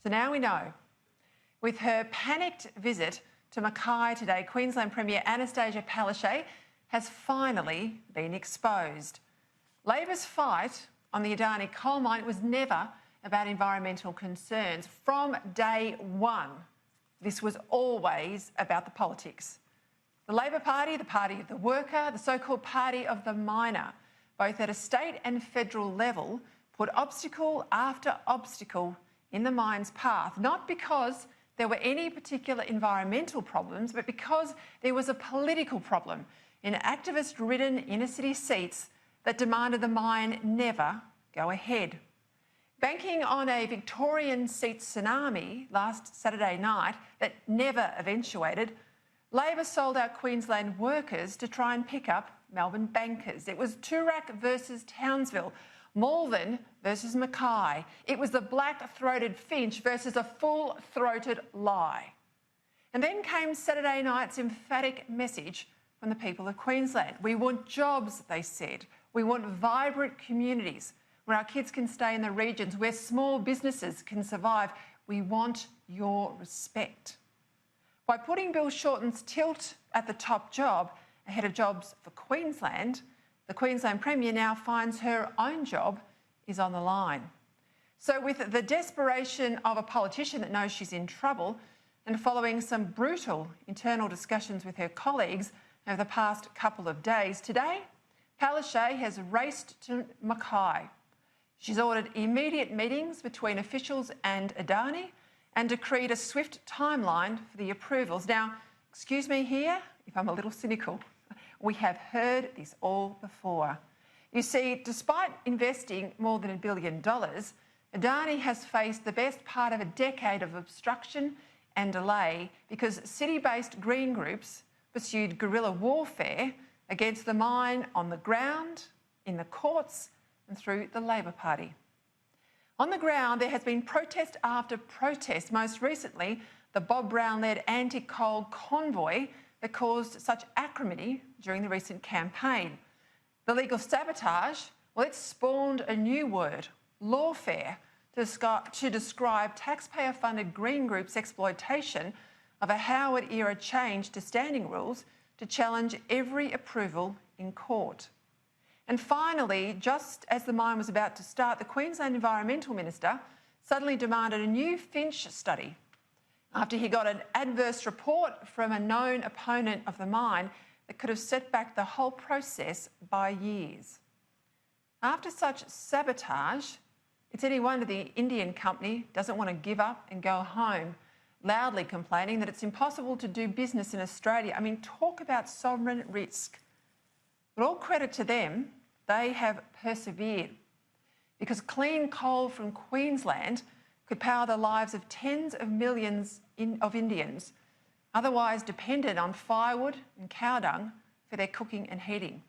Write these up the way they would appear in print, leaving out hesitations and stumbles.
So now we know. With her panicked visit to Mackay today, Queensland Premier Annastacia Palaszczuk has finally been exposed. Labor's fight on the Adani coal mine was never about environmental concerns. From day one, this was always about the politics. The Labor Party, the party of the worker, the so-called party of the miner, both at a state and federal level, put obstacle after obstacle in the mine's path, not because there were any particular environmental problems, but because there was a political problem in activist-ridden inner-city seats that demanded the mine never go ahead. Banking on a Victorian seat tsunami last Saturday night that never eventuated, Labor sold out Queensland workers to try and pick up Melbourne bankers. It was Toorak versus Townsville, Malvern versus Mackay. It was the black-throated finch versus a full-throated lie. And then came Saturday night's emphatic message from the people of Queensland. We want jobs, they said. We want vibrant communities where our kids can stay in the regions, where small businesses can survive. We want your respect. By putting Bill Shorten's tilt at the top job ahead of jobs for Queensland, the Queensland Premier now finds her own job is on the line. So with the desperation of a politician that knows she's in trouble and following some brutal internal discussions with her colleagues over the past couple of days, today Palaszczuk has raced to Mackay. She's ordered immediate meetings between officials and Adani and decreed a swift timeline for the approvals. Now, excuse me here if I'm a little cynical. We have heard this all before. You see, despite investing more than $1 billion, Adani has faced the best part of a decade of obstruction and delay because city-based green groups pursued guerrilla warfare against the mine on the ground, in the courts and through the Labor Party. On the ground, there has been protest after protest, most recently the Bob Brown-led anti-coal convoy that caused such acrimony during the recent campaign. The legal sabotage, well, it spawned a new word, lawfare, to describe taxpayer-funded green groups' exploitation of a Howard-era change to standing rules to challenge every approval in court. And finally, just as the mine was about to start, the Queensland Environmental Minister suddenly demanded a new finch study after he got an adverse report from a known opponent of the mine that could have set back the whole process by years. After such sabotage, it's any wonder the Indian company doesn't want to give up and go home, loudly complaining that it's impossible to do business in Australia. I mean, talk about sovereign risk. But all credit to them, they have persevered, because clean coal from Queensland could power the lives of tens of millions of Indians, otherwise dependent on firewood and cow dung for their cooking and heating.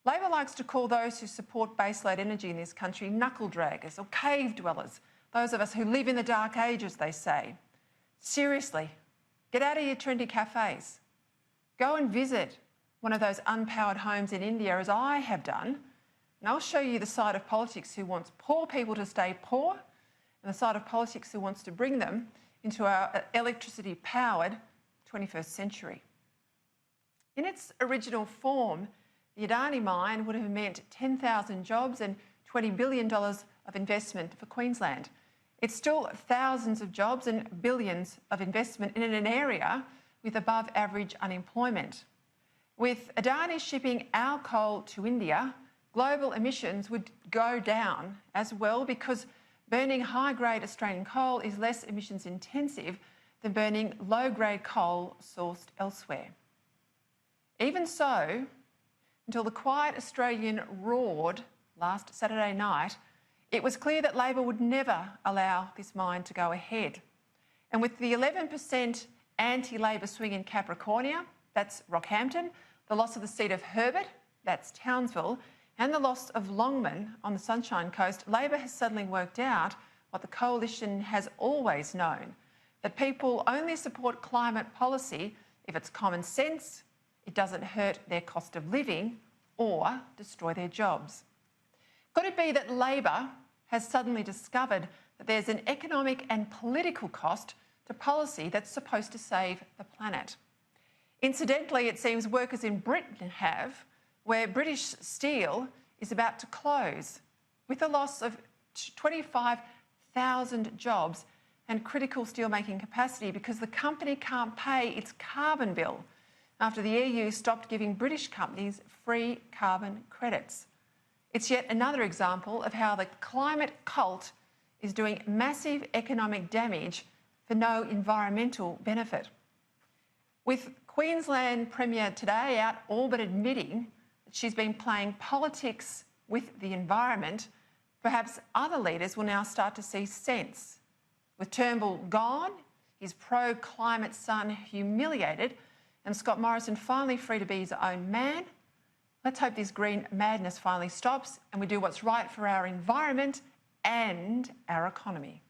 Labor likes to call those who support baseload energy in this country knuckle draggers or cave dwellers, those of us who live in the dark ages, they say. Seriously, get out of your trendy cafes. Go and visit one of those unpowered homes in India, as I have done, and I'll show you the side of politics who wants poor people to stay poor and the side of politics who wants to bring them into our electricity-powered 21st century. In its original form, the Adani mine would have meant 10,000 jobs and $20 billion of investment for Queensland. It's still thousands of jobs and billions of investment in an area with above-average unemployment. With Adani shipping our coal to India, global emissions would go down as well, because burning high-grade Australian coal is less emissions intensive than burning low-grade coal sourced elsewhere. Even so, until the quiet Australian roared last Saturday night, it was clear that Labor would never allow this mine to go ahead. And with the 11% anti-Labor swing in Capricornia, that's Rockhampton, the loss of the seat of Herbert, that's Townsville, and the loss of Longman on the Sunshine Coast, Labor has suddenly worked out what the coalition has always known, that people only support climate policy if it's common sense, it doesn't hurt their cost of living or destroy their jobs. Could it be that Labor has suddenly discovered that there's an economic and political cost to policy that's supposed to save the planet. Incidentally, it seems workers in Britain have, where British Steel is about to close, with the loss of 25,000 jobs and critical steelmaking capacity because the company can't pay its carbon bill after the EU stopped giving British companies free carbon credits. It's yet another example of how the climate cult is doing massive economic damage for no environmental benefit. With Queensland Premier today out all but admitting that she's been playing politics with the environment, perhaps other leaders will now start to see sense. With Turnbull gone, his pro-climate son humiliated, and Scott Morrison finally free to be his own man, let's hope this green madness finally stops and we do what's right for our environment and our economy.